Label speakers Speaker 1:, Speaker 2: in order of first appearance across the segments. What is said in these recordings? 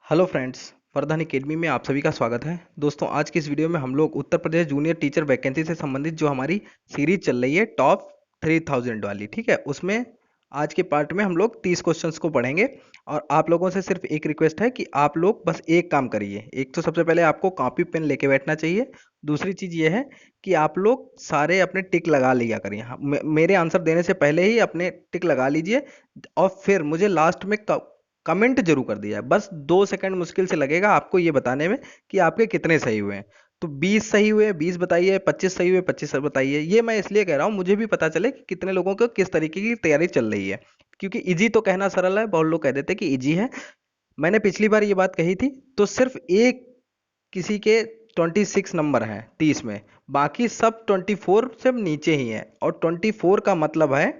Speaker 1: Hello friends, वरदान academy में आप सभी का स्वागत है। दोस्तों, आज की इस वीडियो में हम लोग Uttar Pradesh junior teacher vacancy से संबंधित जो हमारी सीरीज चल रही है टॉप 3000 वाली, ठीक है, उसमें आज के पार्ट में हम लोग 30 क्वेश्चंस को पढ़ेंगे। और आप लोगों से सिर्फ एक रिक्वेस्ट है कि आप लोग बस एक काम करिए। एक तो सबसे पहले आपको कॉपी पेन लेके बैठना चाहिए। दूसरी चीज़ ये है कि आप लोग सारे अपने टिक लगा लिया करिए। हाँ, मेरे आंसर देने से पहले ही अपने टिक लगा लीजिए और फिर मुझे लास्ट में कमेंट जरूर कर दिया है। बस 2 सेकंड मुश्किल से लगेगा आपको ये बताने में कि आपके कितने सही हुए हैं। तो 20 सही हुए 20 बताइए, 25 सही हुए 25 बताइए। ये मैं इसलिए कह रहा हूँ, मुझे भी पता चले कि कितने लोगों को किस तरीके की तैयारी चल रही है। क्योंकि इजी तो कहना सरल है, बहुत लोग कह देते हैं कि इजी है। मैंने पिछली बार ये बात कही थी, तो सिर्फ एक किसी के 26 नंबर हैं 30 में, बाकी सब 24 से नीचे ही है। और 24 का मतलब है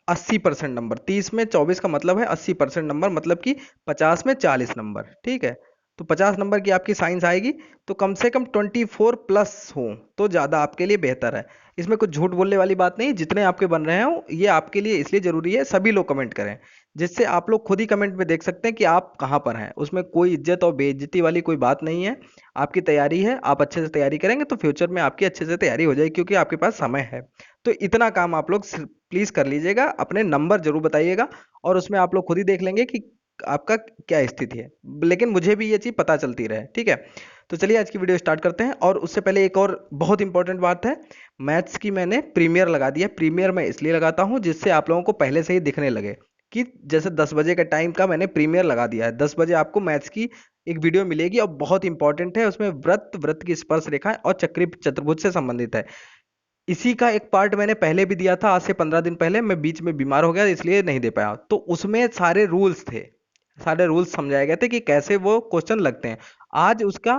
Speaker 1: 80% नंबर। 30 में 24 का मतलब है 80% नंबर, मतलब कि 50 में 40 नंबर, ठीक है। तो 50 नंबर की आपकी साइंस आएगी, तो कम से कम 24 प्लस हो तो ज़्यादा आपके लिए बेहतर है। इसमें कुछ झूठ बोलने वाली बात नहीं, जितने आपके बन रहे हो ये आपके लिए इसलिए ज़रूरी है सभी लोग कमेंट करें, जिससे आप लोग खुद ही कमेंट में देख सकते हैं कि आप कहाँ पर हैं। उसमें कोई इज्जत और बेइज्जती वाली कोई बात नहीं है। आपकी तैयारी है, आप अच्छे से तैयारी करेंगे तो फ्यूचर में आपकी अच्छे से तैयारी हो जाएगी, क्योंकि आपके पास समय है। तो इतना काम आप लोग प्लीज कर लीजिएगा, अपने नंबर जरूर बताइएगा। और उसमें आप लोग खुद ही देख लेंगे कि आपका क्या स्थिति है, लेकिन मुझे भी ये चीज पता चलती रहे, ठीक है। तो चलिए आज की वीडियो स्टार्ट करते हैं। और उससे पहले एक और बहुत इंपॉर्टेंट बात है, मैथ्स की मैंने प्रीमियर लगा दिया। प्रीमियर मैं इसलिए लगाता हूं जिससे आप लोगों को पहले से ही दिखने लगे कि जैसे 10 बजे का टाइम का मैंने प्रीमियर लगा दिया है। 10 बजे आपको मैथ्स की एक वीडियो मिलेगी और बहुत इंपॉर्टेंट है। उसमें वृत्त की स्पर्श रेखाएं और चक्री चतुर्भुज से संबंधित है। इसी का एक पार्ट मैंने पहले भी दिया था, आज से 15 दिन पहले। मैं बीच में बीमार हो गया इसलिए नहीं दे पाया। तो उसमें सारे रूल्स थे, सारे रूल्स समझाए गए थे कि कैसे वो क्वेश्चन लगते हैं। आज उसका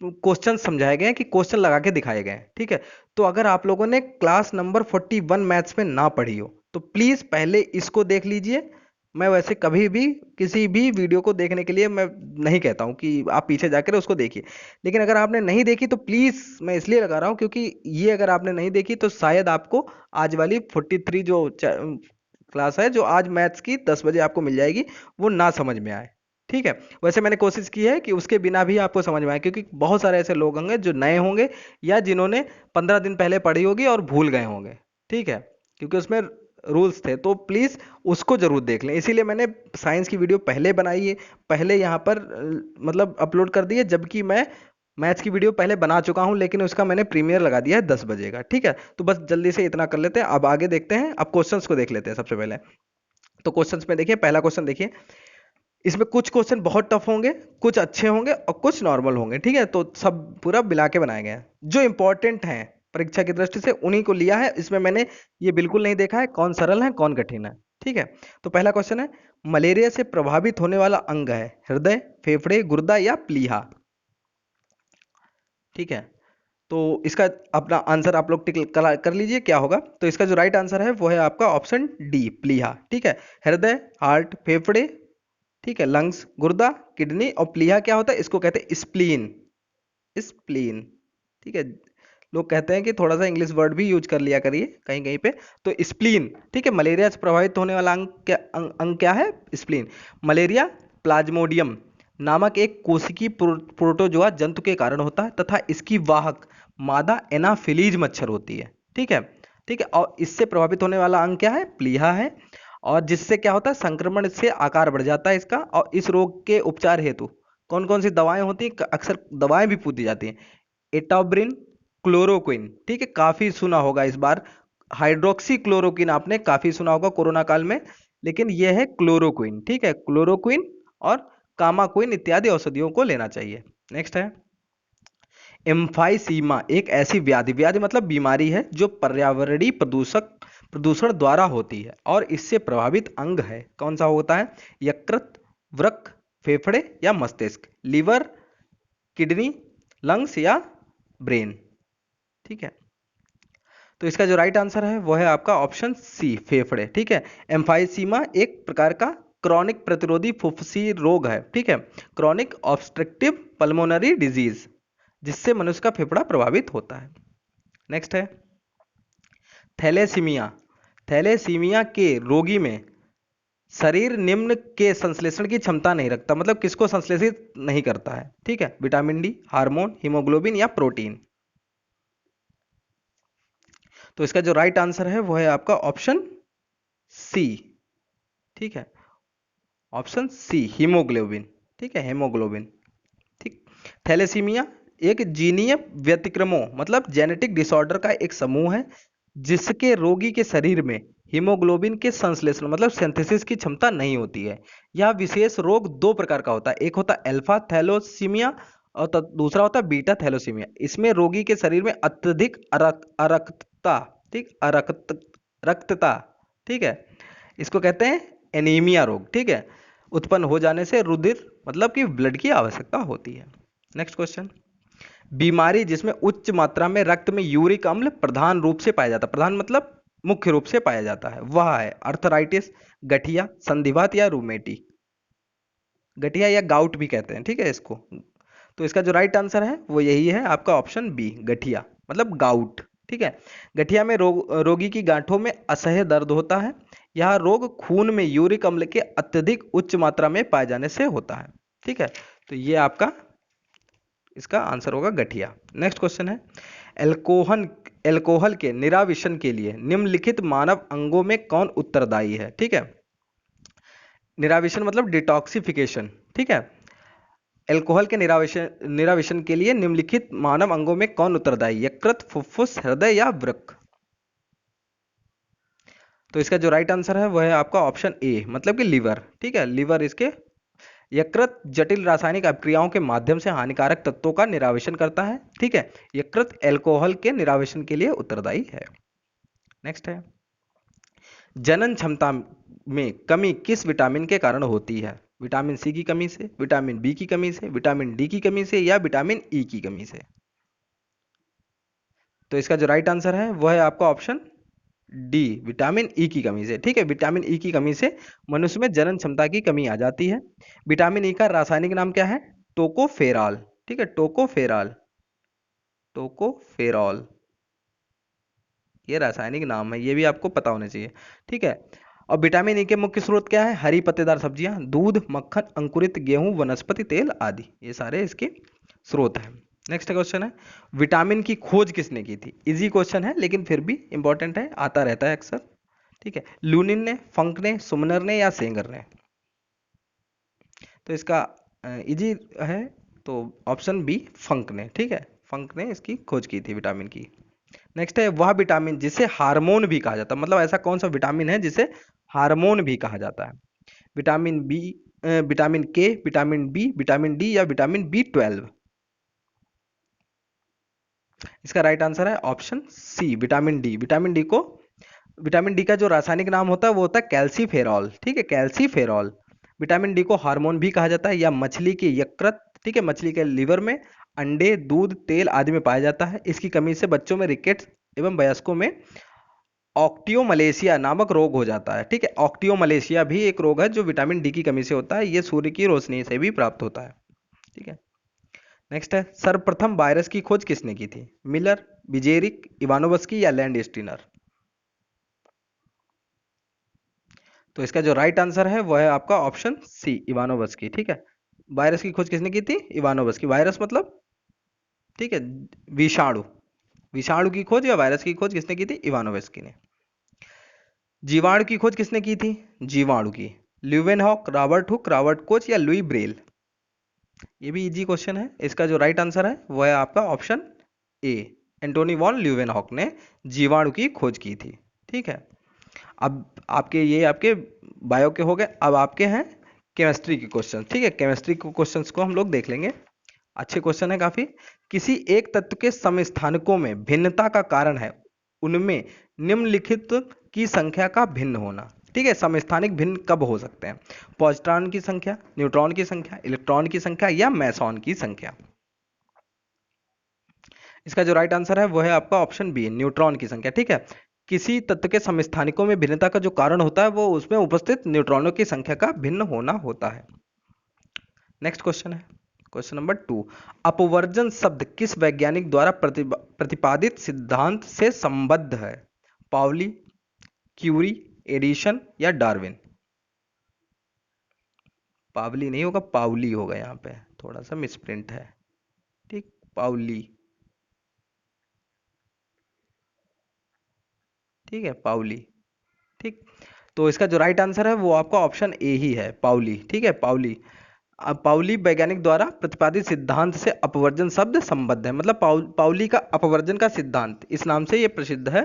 Speaker 1: क्वेश्चन समझाए गए हैं कि क्वेश्चन लगा के दिखाए गए हैं, ठीक है। तो अगर आप लोगों ने क्लास नंबर 41 मैथ्स में ना पढ़ी हो तो प्लीज पहले इसको देख लीजिए। मैं वैसे कभी भी किसी भी वीडियो को देखने के लिए मैं नहीं कहता हूं कि आप पीछे जाकर उसको देखिए, लेकिन अगर आपने नहीं देखी तो प्लीज मैं इसलिए लगा रहा हूं क्योंकि ये अगर आपने नहीं देखी तो शायद आपको आज वाली 43 जो क्लास है, जो आज मैथ्स की 10 बजे आपको मिल जाएगी, वो ना समझ में आए, ठीक है। वैसे मैंने कोशिश की है कि उसके बिना भी आपको समझ में आए, क्योंकि बहुत सारे ऐसे लोग होंगे जो नए होंगे या जिन्होंने 15 दिन पहले पढ़ी होगी और भूल गए होंगे, ठीक है। क्योंकि उसमें रूल्स थे, तो प्लीज उसको जरूर देख लें। इसीलिए मैंने साइंस की वीडियो पहले बनाई है, पहले यहाँ पर मतलब अपलोड कर दी है, जबकि मैं मैथ्स की वीडियो पहले बना चुका हूं, लेकिन उसका मैंने प्रीमियर लगा दिया है 10 बजे का, ठीक है। तो बस जल्दी से इतना कर लेते हैं, अब आगे देखते हैं। अब क्वेश्चंस को देख लेते हैं सबसे पहले। तो क्वेश्चंस में देखिए, पहला क्वेश्चन देखिए। इसमें कुछ क्वेश्चन बहुत टफ होंगे, कुछ अच्छे होंगे और कुछ नॉर्मल होंगे, ठीक है। तो सब पूरा मिला के बनाए गए हैं, जो इंपॉर्टेंट हैं परीक्षा की दृष्टि से उन्हीं को लिया है। इसमें मैंने ये बिल्कुल नहीं देखा है कौन सरल है कौन कठिन है, ठीक है। तो पहला क्वेश्चन है, मलेरिया से प्रभावित होने वाला अंग है हृदय, फेफड़े, गुर्दा या प्लीहा, ठीक है। तो इसका अपना आंसर आप लोग टिक कर लीजिए क्या होगा। तो इसका जो राइट आंसर है वो है आपका ऑप्शन डी, प्लीहा, ठीक है। हृदय, हार्ट, फेफड़े, ठीक है, लंग्स, गुर्दा, किडनी, और प्लीहा क्या होता है, इसको कहते हैं स्प्लीन। स्प्लीन, ठीक है। लोग कहते हैं कि थोड़ा सा इंग्लिश वर्ड भी यूज कर लिया करिए कहीं कहीं पे। तो स्प्लीन, ठीक है। मलेरिया से प्रभावित होने वाला अंग क्या है, स्प्लीन। मलेरिया प्लाज्मोडियम नामक एक कोशिकीय प्रोटोजोआ जंतु के कारण होता है तथा इसकी वाहक मादा एनाफिलीज मच्छर होती है, ठीक है। ठीक है, और इससे प्रभावित होने वाला अंग क्या है, प्लीहा है। और जिससे क्या होता है, संक्रमण से आकार बढ़ जाता है इसका। और इस रोग के उपचार हेतु कौन कौन सी दवाएं होती हैं, अक्सर दवाएं भी पूछी जाती हैं। एटाब्रिन, क्लोरोक्विन, ठीक है, काफी सुना होगा इस बार। हाइड्रोक्सी क्लोरोक्विन आपने काफी सुना होगा कोरोना काल में, लेकिन यह है क्लोरोक्विन, ठीक है। क्लोरोक्विन और कामाक्विन इत्यादि औषधियों को लेना चाहिए। नेक्स्ट है, एम्फाइसीमा एक ऐसी व्याधि, व्याधि मतलब बीमारी है, जो पर्यावरणीय प्रदूषण द्वारा होती है और इससे प्रभावित अंग है। कौन सा होता है, यकृत, वृक्क, फेफड़े या मस्तिष्क, लीवर, किडनी, लंग्स या ब्रेन, ठीक है। तो इसका जो राइट आंसर है वो है आपका ऑप्शन सी, फेफड़े, ठीक है। एम्फाइसीमा एक प्रकार का क्रॉनिक प्रतिरोधी फुफ्फुसी रोग है, ठीक है। क्रॉनिक ऑब्स्ट्रक्टिव पल्मोनरी डिजीज, जिससे मनुष्य का फेफड़ा प्रभावित होता है। नेक्स्ट है, थैलेसीमिया। थैलेसीमिया के रोगी में शरीर निम्न के संश्लेषण की क्षमता नहीं रखता, मतलब किसको संश्लेषित नहीं करता है, ठीक है, विटामिन डी, हार्मोन, हीमोग्लोबिन या प्रोटीन। तो इसका जो राइट आंसर है वो है आपका ऑप्शन सी, ठीक है, ऑप्शन सी हीमोग्लोबिन, ठीक है, हीमोग्लोबिन, ठीक। थैलेसीमिया एक जीनीय व्यतिक्रमों मतलब जेनेटिक डिसऑर्डर का एक समूह है जिसके रोगी के शरीर में हीमोग्लोबिन के संश्लेषण मतलब सिंथेसिस की क्षमता नहीं होती है। यह विशेष रोग दो प्रकार का होता है, एक होता है अल्फा थैलोसीमिया और दूसरा होता है बीटा थैलोसीमिया। इसमें रोगी के शरीर में अत्यधिक अरक्तता, ठीक, रक्तता, ठीक है, इसको कहते हैं एनीमिया रोग, ठीक है, उत्पन्न हो जाने से रुधिर मतलब कि ब्लड की आवश्यकता होती है। नेक्स्ट क्वेश्चन, बीमारी जिसमें उच्च मात्रा में रक्त में यूरिक अम्ल प्रधान रूप से पाया जाता है, प्रधान मतलब मुख्य रूप से पाया जाता है, वह है अर्थराइटिस, गठिया, संधिवात या रूमेटी। गठिया या गाउट भी कहते हैं, ठीक है इसको। तो इसका जो राइट आंसर है वो यही है आपका ऑप्शन बी, गठिया मतलब गाउट, ठीक है। गठिया में रोगी की गांठों में असह्य दर्द होता है। यह रोग खून में यूरिक अम्ल के अत्यधिक उच्च मात्रा में पाए जाने से होता है, ठीक है। तो ये आपका इसका आंसर होगा गठिया। नेक्स्ट क्वेश्चन है, एल्कोहल के निराविशन के लिए निम्नलिखित मानव अंगों में कौन उत्तरदायी है, ठीक है। निराविशन मतलब डिटॉक्सिफिकेशन, ठीक है। एल्कोहल के निराविशन के लिए निम्नलिखित मानव अंगों में कौन उत्तरदायी, यकृत, फुफ्फुस, हृदय या वृक्क। तो इसका जो राइट आंसर है वह है आपका ऑप्शन ए मतलब कि लीवर, ठीक है, लीवर इसके यकृत जटिल रासायनिक अभिक्रियाओं के माध्यम से हानिकारक तत्वों का निरावेशन करता है, ठीक है। यकृत एल्कोहल के निरावेशन के लिए उत्तरदायी है। नेक्स्ट है, जनन क्षमता में कमी किस विटामिन के कारण होती है, विटामिन सी की कमी से, विटामिन बी की कमी से, विटामिन डी की कमी से या विटामिन ई की कमी से। तो इसका जो राइट आंसर है वह है आपका ऑप्शन डी, विटामिन ई की कमी से, ठीक है। विटामिन ई की कमी से मनुष्य में जनन क्षमता की कमी आ जाती है। विटामिन ई का रासायनिक नाम क्या है, टोकोफेरॉल, ठीक है, टोकोफेरॉल, टोकोफेरॉल ये रासायनिक नाम है, ये भी आपको पता होना चाहिए, ठीक है। और विटामिन ई के मुख्य स्रोत क्या है, हरी पत्तेदार सब्जियां, दूध, मक्खन, अंकुरित गेहूं, वनस्पति तेल आदि, ये सारे इसके स्रोत हैं। नेक्स्ट क्वेश्चन है, विटामिन की खोज किसने की थी, इजी क्वेश्चन है लेकिन फिर भी इंपॉर्टेंट है, आता रहता है अक्सर, ठीक है। लूनिन ने, फंक ने, सुमनर ने या सेंगर ने। तो इसका इजी है, तो ऑप्शन बी फंक ने, ठीक है, फंक ने इसकी खोज की थी विटामिन की। नेक्स्ट है, वह विटामिन जिसे हार्मोन भी कहा जाता है, मतलब ऐसा कौन सा विटामिन है जिसे हार्मोन भी कहा जाता है, vitamin B, vitamin K, vitamin B, vitamin D या विटामिन बी 12। इसका राइट आंसर है option C, vitamin D. Vitamin D का जो रासायनिक नाम होता है वो होता है कैल्सीफेरॉल, ठीक है, कैल्सीफेरॉल। विटामिन डी को हार्मोन भी कहा जाता है या मछली के यकृत, ठीक है, मछली के लीवर में, अंडे, दूध, तेल आदि में पाया जाता है। इसकी कमी से बच्चों में रिकेट्स एवं वयस्कों में ऑक्टियोमलेशिया नामक रोग हो जाता है, ठीक है। ऑक्टियोमलेशिया भी एक रोग है जो विटामिन डी की कमी से होता है, ये सूर्य की रोशनी से भी प्राप्त होता है, ठीक है। नेक्स्ट है, सर्वप्रथम वायरस की खोज किसने की थी, मिलर, बिजेरिक, इवानोवस्की या लैंड स्टीनर। तो इसका जो राइट आंसर है वह है आपका ऑप्शन सी, इवानोवस्की, ठीक है। वायरस की खोज किसने की थी, इवानोवस्की। वायरस मतलब, ठीक है, विषाणु, विषाणु की खोज या वायरस की खोज किसने की थी, इवानोवस्की ने। जीवाणु की खोज किसने की थी, जीवाणु की, Leeuwenhoek, Robert Hooke, Robert Koch या लुई ब्रेल। ये भी इजी क्वेश्चन है, इसका जो राइट आंसर है वह है आपका option A, Antony von Leeuwenhoek ने जीवाणु की खोज की थी, ठीक है। अब आपके ये आपके बायो के हो गए, अब आपके हैं केमिस्ट्री के क्वेश्चन, ठीक है। केमिस्ट्री के क्वेश्चंस को हम लोग देख लेंगे, अच्छे क्वेश्चन है काफी। किसी एक तत्व के समस्थानिकों में भिन्नता का कारण है उनमें निम्नलिखित की संख्या का भिन्न होना, ठीक है। समस्थानिक भिन्न कब हो सकते हैं, पॉजिट्रॉन की संख्या, न्यूट्रॉन की संख्या, इलेक्ट्रॉन की संख्या या मेसॉन की संख्या। इसका जो राइट आंसर है वो है आपका ऑप्शन बी, न्यूट्रॉन की संख्या, ठीक है। किसी तत्व के समस्थानिकों में भिन्नता का जो कारण होता है वो उसमें उपस्थित न्यूट्रॉनों की संख्या का भिन्न होना होता है। नेक्स्ट क्वेश्चन है, क्वेश्चन नंबर 2, अपवर्जन शब्द किस वैज्ञानिक द्वारा प्रतिपादित सिद्धांत से संबद्ध है, पाउली, क्यूरी, एडिशन या डार्विन। पावली नहीं होगा, पावली होगा, यहाँ पे थोड़ा सा मिसप्रिंट है। ठीक, पावली। ठीक है, पावली। ठीक, तो इसका जो राइट आंसर है वो आपका ऑप्शन ए ही है, पाउली। ठीक है, पाउली। अब पाउली वैज्ञानिक द्वारा प्रतिपादित सिद्धांत से अपवर्जन शब्द संबद्ध है, मतलब पाउली का अपवर्जन का सिद्धांत, इस नाम से ये प्रसिद्ध है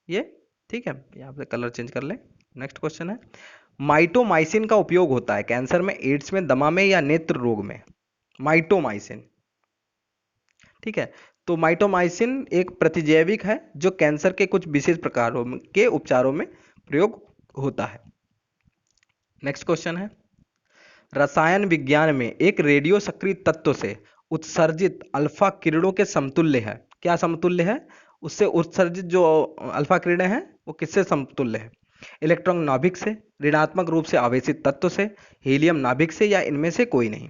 Speaker 1: ये। ठीक है, यहाँ पे कलर चेंज कर लें। नेक्स्ट क्वेश्चन है, माइटोमाइसिन का उपयोग होता है कैंसर में, एड्स में, दमा में या नेत्र रोग में? माइटोमाइसिन। ठीक है, तो माइटोमाइसिन एक प्रतिजैविक है जो कैंसर के कुछ विशेष प्रकारों के उपचारों में प्रयोग होता है। नेक्स्ट क्वेश्चन है, रसायन विज्ञान में एक रेडियो सक्रिय तत्व से उत्सर्जित अल्फा किरणों के समतुल्य है। क्या समतुल्य है? उससे उत्सर्जित जो अल्फा किरणें हैं वो किससे समतुल्य है? इलेक्ट्रॉन नाभिक से, ऋणात्मक रूप से आवेशित तत्व से, हीलियम नाभिक से, या इनमें से कोई नहीं?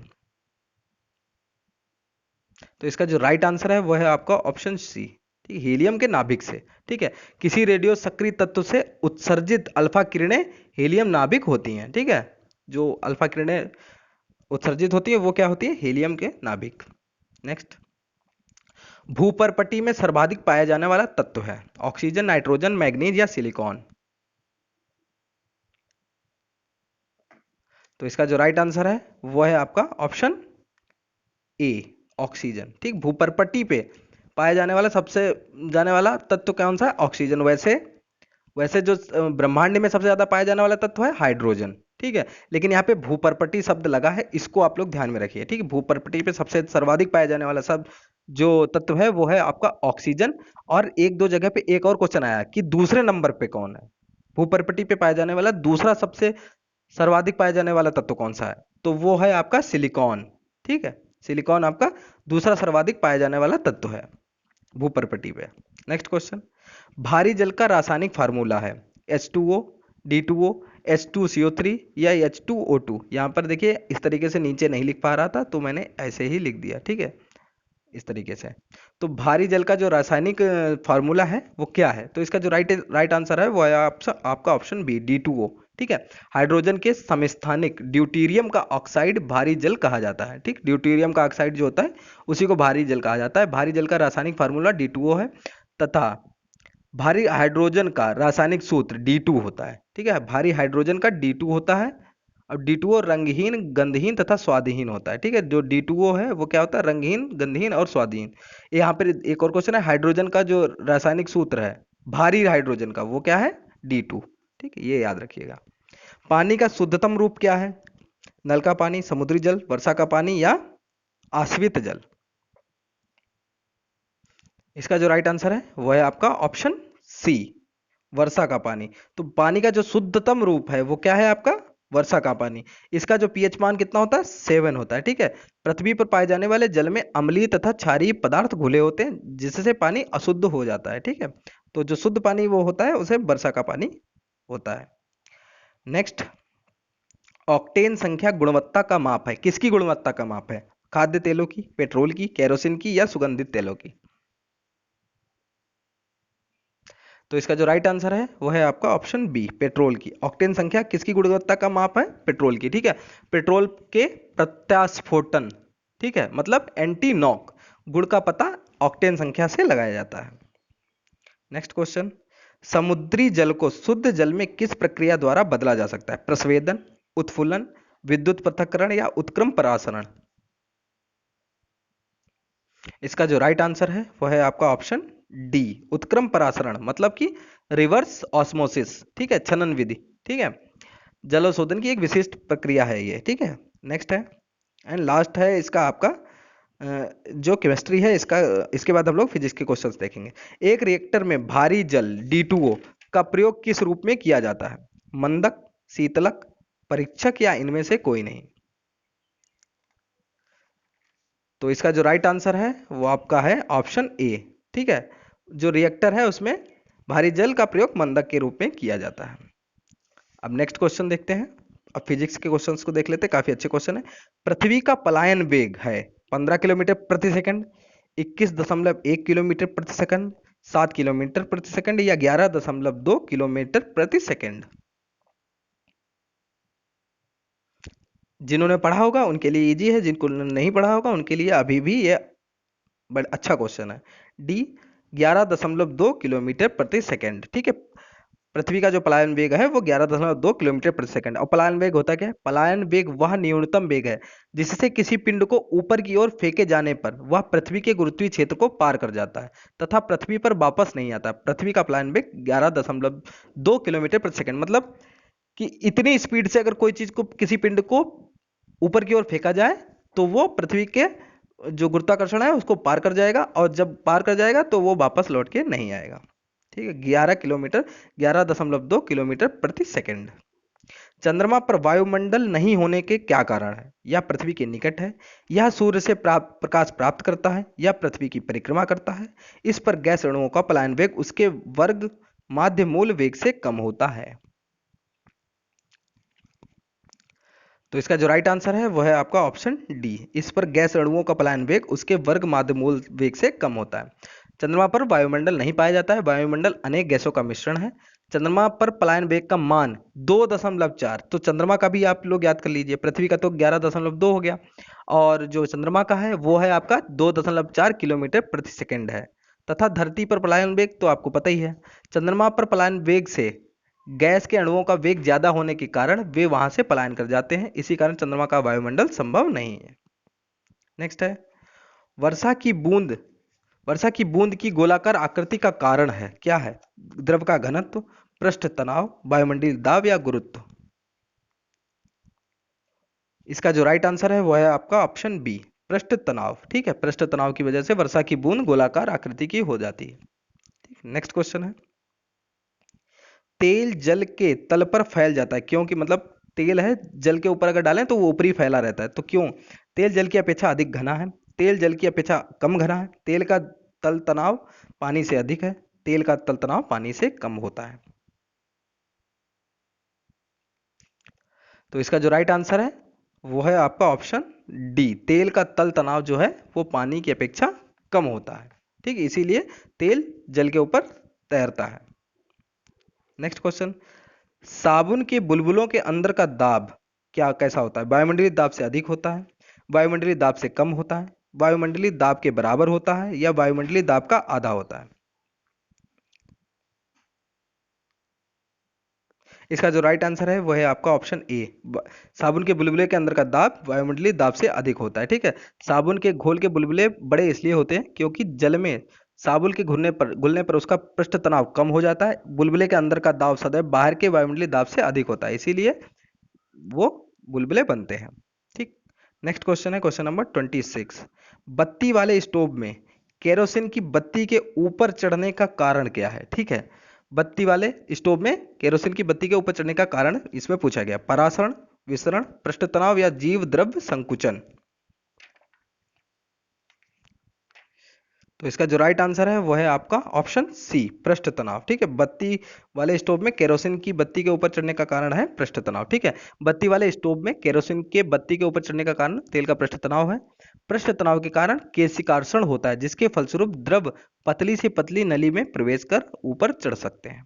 Speaker 1: तो इसका जो राइट आंसर है वह है आपका ऑप्शन सी। ठीक, हीलियम के नाभिक से। ठीक है, किसी रेडियो सक्रिय तत्व से उत्सर्जित अल्फा किरणें हीलियम नाभिक होती हैं। ठीक है, जो अल्फा किरणें उत्सर्जित होती है वो क्या होती है? हीलियम के नाभिक। नेक्स्ट, भूपर्पटी में सर्वाधिक पाया जाने वाला तत्व है, ऑक्सीजन, नाइट्रोजन, मैग्नीज या सिलिकॉन? तो इसका जो राइट आंसर है वो है आपका ऑप्शन ए, ऑक्सीजन। ठीक, भूपर्पटी पे पाया जाने वाला सबसे जाने वाला तत्व कौन सा है? ऑक्सीजन। वैसे वैसे जो ब्रह्मांड में सबसे ज्यादा पाया जाने वाला तत्व है हाइड्रोजन। ठीक है, लेकिन यहाँ पे भूपर्पटी शब्द लगा है, इसको आप लोग ध्यान में रखिए। ठीक है, भूपर्पटी पे सबसे सर्वाधिक पाया जाने वाला शब्द जो तत्व है वो है आपका ऑक्सीजन। और एक दो जगह पे एक और क्वेश्चन आया कि दूसरे नंबर पे कौन है, भूपर्पटी पे पाया जाने वाला दूसरा सबसे सर्वाधिक पाया जाने वाला तत्व कौन सा है? तो वो है आपका सिलिकॉन। ठीक है, सिलिकॉन आपका दूसरा सर्वाधिक पाया जाने वाला तत्व है भूपर्पटी पे। नेक्स्ट क्वेश्चन, भारी जल का रासायनिक फार्मूला है H2O, D2O, H2CO3 या H2O2? यहाँ पर देखिए इस तरीके से नीचे नहीं लिख पा रहा था तो मैंने ऐसे ही लिख दिया। ठीक है, इस तरीके से। तो भारी जल का जो रासायनिक फार्मूला है वो क्या है? तो इसका जो राइट आंसर है वो है आपका ऑप्शन बी, D2O। ठीक है, हाइड्रोजन के समस्थानिक ड्यूटीरियम का ऑक्साइड भारी जल कहा जाता है। ठीक, ड्यूटीरियम का ऑक्साइड जो होता है उसी को भारी जल कहा जाता है। भारी जल का रासायनिक फार्मूला D2O है, तथा भारी हाइड्रोजन का रासायनिक सूत्र D2 होता है। ठीक है, भारी हाइड्रोजन का D2 होता है। अब D2O रंगहीन, गंधहीन तथा स्वादहीन होता है। ठीक है, जो D2O है वो क्या होता है? रंगहीन, गंधहीन और स्वादहीन। यहाँ पर एक और क्वेश्चन है, हाइड्रोजन का जो रासायनिक सूत्र है भारी हाइड्रोजन का वो क्या है? D2। ठीक है, ये याद रखिएगा। पानी का शुद्धतम रूप क्या है? नल का पानी, समुद्री जल, वर्षा का पानी या आश्वित जल? इसका जो राइट आंसर है वो है आपका ऑप्शन सी, वर्षा का पानी। तो पानी का जो शुद्धतम रूप है वो क्या है आपका? वर्षा का पानी। इसका जो पीएच मान कितना होता है? 7 होता है। ठीक है, पृथ्वी पर पाए जाने वाले जल में अम्लीय तथा क्षारीय पदार्थ घुले होते हैं जिससे पानी अशुद्ध हो जाता है। ठीक है, तो जो शुद्ध पानी वो होता है उसे वर्षा का पानी होता है। नेक्स्ट, ऑक्टेन संख्या गुणवत्ता का माप है, किसकी गुणवत्ता का माप है? खाद्य तेलों की, पेट्रोल की, केरोसिन की या सुगंधित तेलों की? तो इसका जो राइट आंसर है वो है आपका ऑप्शन बी, पेट्रोल की। ऑक्टेन संख्या किसकी गुणवत्ता का माप है? पेट्रोल की। ठीक है, पेट्रोल के प्रत्यास्फोटन, ठीक है, मतलब एंटी नॉक गुण का पता ऑक्टेन संख्या से लगाया जाता है। नेक्स्ट क्वेश्चन, समुद्री जल को शुद्ध जल में किस प्रक्रिया द्वारा बदला जा सकता है? प्रस्वेदन, उत्फुल्लन, विद्युत पृथक्करण या उत्क्रम परासरण? इसका जो राइट आंसर है वो है आपका ऑप्शन डी, उत्क्रम परासरण, मतलब कि रिवर्स ऑस्मोसिस। ठीक है, छनन विधि। ठीक है, जलोशोधन की एक विशिष्ट प्रक्रिया है ये। ठीक है, नेक्स्ट है एंड लास्ट है इसका आपका जो केमिस्ट्री है इसका। इसके बाद हम लोग फिजिक्स के क्वेश्चंस देखेंगे। एक रिएक्टर में भारी जल D2O का प्रयोग किस रूप में किया जाता है? मंदक, शीतलक, परीक्षक या इनमें से कोई नहीं? तो इसका जो राइट आंसर है वो आपका है ऑप्शन ए। ठीक है, जो रिएक्टर है उसमें भारी जल का प्रयोग मंदक के रूप में किया जाता है। अब नेक्स्ट क्वेश्चन देखते हैं। अब फिजिक्स के क्वेश्चंस को देख लेते हैं, काफी अच्छे क्वेश्चन है। पृथ्वी का पलायन वेग है 15 किलोमीटर प्रति सेकंड, 21.1 किलोमीटर प्रति सेकंड, 7 किलोमीटर प्रति सेकंड या 11.2 किलोमीटर प्रति सेकंड? जिन्होंने पढ़ा होगा उनके लिए इजी है, जिनको नहीं पढ़ा होगा उनके लिए अभी भी ये बड़ा अच्छा क्वेश्चन है। डी 11.2 किलोमीटर प्रति सेकंड। ठीक है, पृथ्वी का जो पलायन वेग है वो 11.2 किलोमीटर प्रति सेकंड। और पलायन वेग होता क्या है? पलायन वेग वह न्यूनतम वेग है जिससे किसी पिंड को ऊपर की ओर फेंके जाने पर वह पृथ्वी के गुरुत्वीय क्षेत्र को पार कर जाता है तथा पृथ्वी पर वापस नहीं आता। पृथ्वी का पलायन वेग 11.2 किलोमीटर प्रति सेकंड, मतलब कि इतनी स्पीड से अगर कोई चीज को, किसी पिंड को ऊपर की ओर फेंका जाए तो वो पृथ्वी के जो गुरुत्वाकर्षण है उसको पार कर जाएगा, और जब पार कर जाएगा तो वो वापस लौट के नहीं आएगा। ठीक है, 11.2 किलोमीटर प्रति सेकंड। चंद्रमा पर वायुमंडल नहीं होने के क्या कारण है? यह पृथ्वी के निकट है, यह सूर्य से प्रकाश प्राप्त करता है, या पृथ्वी की परिक्रमा करता है, इस पर गैस अणुओं का पलायन वेग उसके वर्ग माध्य मूल वेग से कम होता है। तो इसका जो राइट आंसर है वो है आपका ऑप्शन डी। इस पर गैस अणुओं का पलायन वेग उसके वर्ग माध्य मूल वेग से कम होता है। चंद्रमा पर वायुमंडल नहीं पाया जाता है, वायुमंडल अनेक गैसों का मिश्रण है। चंद्रमा पर पलायन वेग का मान 2.4, तो चंद्रमा का भी आप लोग याद कर लीजिए, पृथ्वी का तो 11.2 हो गया, और जो चंद्रमा का है वो है आपका 2.4 किलोमीटर प्रति सेकंड है। तथा धरती पर पलायन वेग तो आपको पता ही है, चंद्रमा पर पलायन वेग से गैस के अणुओं का वेग ज्यादा होने के कारण वे वहां से पलायन कर जाते हैं, इसी कारण चंद्रमा का वायुमंडल संभव नहीं है। नेक्स्ट है, वर्षा की बूंद वर्षा की बूंद की गोलाकार आकृति का कारण है क्या है? द्रव का घनत्व, पृष्ठ तनाव, वायुमंडलीय दाब या गुरुत्व। इसका जो राइट आंसर है वो है आपका ऑप्शन बी, पृष्ठ तनाव। ठीक है, पृष्ठ तनाव की वजह से वर्षा की बूंद गोलाकार आकृति की हो जाती है। ठीक, नेक्स्ट क्वेश्चन है, तेल जल के तल पर फैल जाता है क्योंकि, मतलब तेल है, जल के ऊपर अगर डालें तो वो ऊपरी फैला रहता है, तो क्यों? तेल जल की अपेक्षा अधिक घना है, तेल जल की अपेक्षा कम घना है, तेल का तल तनाव पानी से अधिक है, तेल का तल तनाव पानी से कम होता है। तो इसका जो राइट आंसर है वो है आपका ऑप्शन डी, तेल का तल तनाव जो है वो पानी की अपेक्षा कम होता है। ठीक है, इसीलिए तेल जल के ऊपर तैरता है। नेक्स्ट क्वेश्चन, साबुन के बुलबुलों के अंदर का दाब क्या कैसा होता है? वायुमंडलीय दाब से अधिक होता है, वायुमंडलीय दाब से कम होता है, वायुमंडलीय दाब के बराबर होता है, या वायुमंडलीय दाब का आधा होता है। इसका जो राइट आंसर है वो है आपका ऑप्शन ए, साबुन के बुलबुले के अंदर का दाब वायुमंडलीय दाब से अधिक होता है। ठीक है, साबुन के घोल के बुलबुले बड़े इसलिए होते हैं क्योंकि जल में साबुन के घुलने पर उसका पृष्ठ तनाव कम हो जाता है, बुलबुले के अंदर का दाब सदैव बाहर के वायुमंडलीय दाब से अधिक होता है, इसीलिए वो बुलबुले बनते हैं। ठीक, नेक्स्ट क्वेश्चन है क्वेश्चन नंबर 26। बत्ती वाले स्टोव में केरोसिन की बत्ती के ऊपर चढ़ने का कारण क्या है? ठीक है, बत्ती वाले स्टोव में केरोसिन की बत्ती के ऊपर चढ़ने का कारण इसमें पूछा गया, परासरण, विसरण, पृष्ठ तनाव या जीव द्रव्य संकुचन। तो इसका जो राइट आंसर है वो है आपका ऑप्शन सी, पृष्ठ तनाव। ठीक है, बत्ती वाले स्टोव में केरोसिन की बत्ती के ऊपर चढ़ने का कारण है पृष्ठ तनाव। ठीक है, बत्ती वाले स्टोव में केरोसिन के बत्ती के ऊपर चढ़ने का कारण तेल का पृष्ठ तनाव है। पृष्ठ तनाव के कारण केशिकार्षण होता है जिसके फलस्वरूप द्रव पतली से पतली नली में प्रवेश कर ऊपर चढ़ सकते हैं।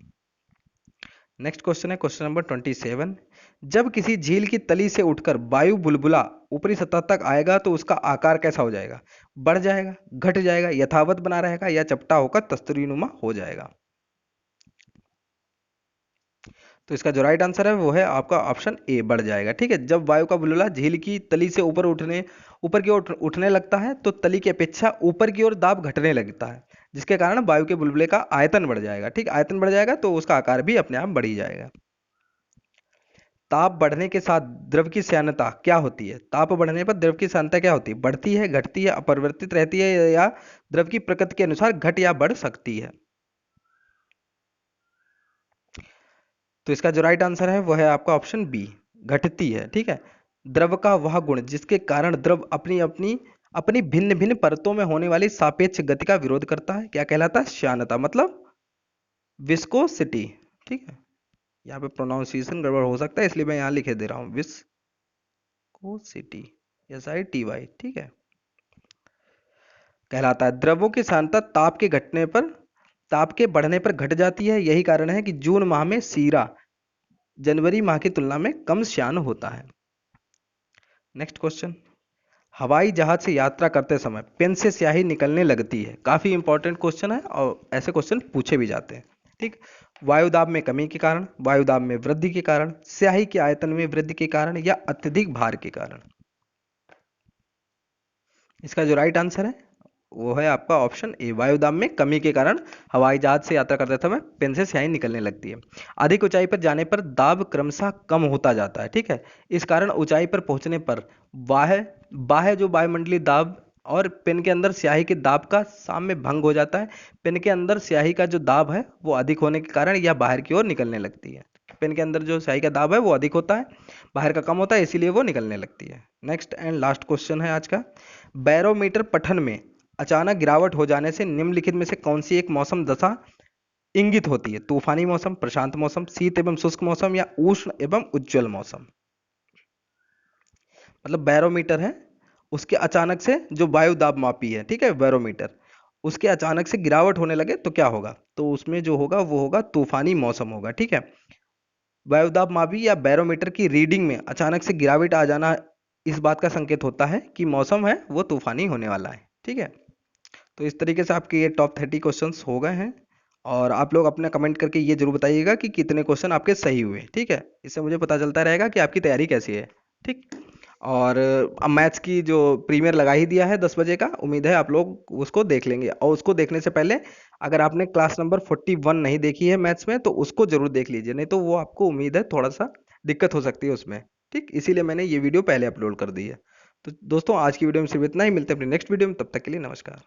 Speaker 1: नेक्स्ट क्वेश्चन है क्वेश्चन नंबर 27। जब किसी झील की तली से उठकर वायु बुलबुला ऊपरी सतह तक आएगा तो उसका आकार कैसा हो जाएगा? बढ़ जाएगा, घट जाएगा, यथावत बना रहेगा, या चपटा होकर तस्तरीनुमा हो जाएगा। तो इसका जो राइट आंसर है वो है आपका ऑप्शन ए, बढ़ जाएगा। ठीक है, जब वायु का बुलबुला झील की तली से ऊपर की ओर उठने लगता है तो तली की अपेक्षा ऊपर की ओर दाब घटने लगता है, जिसके कारण वायु के बुलबुले का आयतन बढ़ जाएगा। ठीक, आयतन बढ़ जाएगा तो उसका आकार भी अपने आप बढ़ ही जाएगा। ताप बढ़ने के साथ द्रव की श्यानता क्या होती है? ताप बढ़ने पर द्रव की श्यानता क्या होती है? बढ़ती है, घटती है, अपरिवर्तित रहती है, या द्रव की प्रकृति के अनुसार घट या बढ़ सकती है। तो इसका जो राइट आंसर है वो है आपका ऑप्शन बी, घटती है। ठीक है, द्रव का वह गुण जिसके कारण द्रव अपनी अपनी अपनी भिन्न भिन्न परतों में होने वाली सापेक्ष गति का विरोध करता है, क्या कहलाता है? श्यानता, मतलब विस्कोसिटी। ठीक है, यहाँ पे प्रोनाउंसिएशन गड़बड़ हो सकता है इसलिए मैं यहाँ लिखे दे रहा हूँ, विस्कोसिटी, SITY। ठीक है, कहलाता है। द्रवों की सांद्रता ताप के बढ़ने पर घट जाती है, यही कारण है कि जून माह में सीरा जनवरी माह की तुलना में कम श्यान होता है। नेक्स्ट क्वेश्चन, हवाई जहाज से यात्रा करते समय पेन से स्याही निकलने लगती है। काफी इंपॉर्टेंट क्वेश्चन है और ऐसे क्वेश्चन पूछे भी जाते हैं। ठीक, वायुदाब में कमी के कारण, वायुदाब में वृद्धि के कारण, स्याही के आयतन में वृद्धि के कारण, या अत्यधिक भार के कारण। इसका जो राइट आंसर है वो है आपका ऑप्शन ए, वायुदाब में कमी के कारण हवाई जहाज से यात्रा करते समय पेन से स्याही निकलने लगती है। अधिक ऊंचाई पर जाने पर दाब क्रमशः कम होता जाता है। ठीक है, इस कारण ऊंचाई पर पहुंचने पर बाह्य बाह्य जो वायुमंडलीय दाब और पेन के अंदर स्याही के दाब का साम्य भंग हो जाता है। पेन के अंदर स्याही का जो दाब है वो अधिक होने के कारण यह बाहर की ओर निकलने लगती है। पेन के अंदर जो स्याही का दाब है वो अधिक होता है, बाहर का कम होता है, इसीलिए वो निकलने लगती है। नेक्स्ट एंड लास्ट क्वेश्चन है आज का, बैरोमीटर पठन में अचानक गिरावट हो जाने से निम्नलिखित में से कौन सी एक मौसम दशा इंगित होती है? तूफानी मौसम, प्रशांत मौसम, शीत एवं शुष्क मौसम, या उष्ण एवं उज्ज्वल मौसम। मतलब बैरोमीटर है, उसके अचानक से जो वायु दाब मापी है, ठीक है, बैरोमीटर, उसके अचानक से गिरावट होने लगे तो क्या होगा? तो उसमें जो होगा वो होगा तूफानी मौसम होगा। ठीक है, वायुदाब मापी या बैरोमीटर की रीडिंग में अचानक से गिरावट आ जाना इस बात का संकेत होता है कि मौसम है वो तूफानी होने वाला है। ठीक है, तो इस तरीके से आपके ये टॉप 30 क्वेश्चंस हो गए हैं, और आप लोग अपना कमेंट करके ये जरूर बताइएगा कि कितने क्वेश्चन आपके सही हुए। ठीक है, इससे मुझे पता चलता रहेगा कि आपकी तैयारी कैसी है। ठीक, और अब मैथ्स की जो प्रीमियर लगा ही दिया है 10 बजे का, उम्मीद है आप लोग उसको देख लेंगे। और उसको देखने से पहले अगर आपने क्लास नंबर 41 नहीं देखी है मैथ्स में तो उसको जरूर देख लीजिए, नहीं तो वो आपको उम्मीद है थोड़ा सा दिक्कत हो सकती है उसमें। ठीक, इसीलिए मैंने ये वीडियो पहले अपलोड कर दी है। तो दोस्तों आज की वीडियो में सिर्फ इतना ही, मिलते हैं अपनी नेक्स्ट वीडियो में, तब तक के लिए नमस्कार।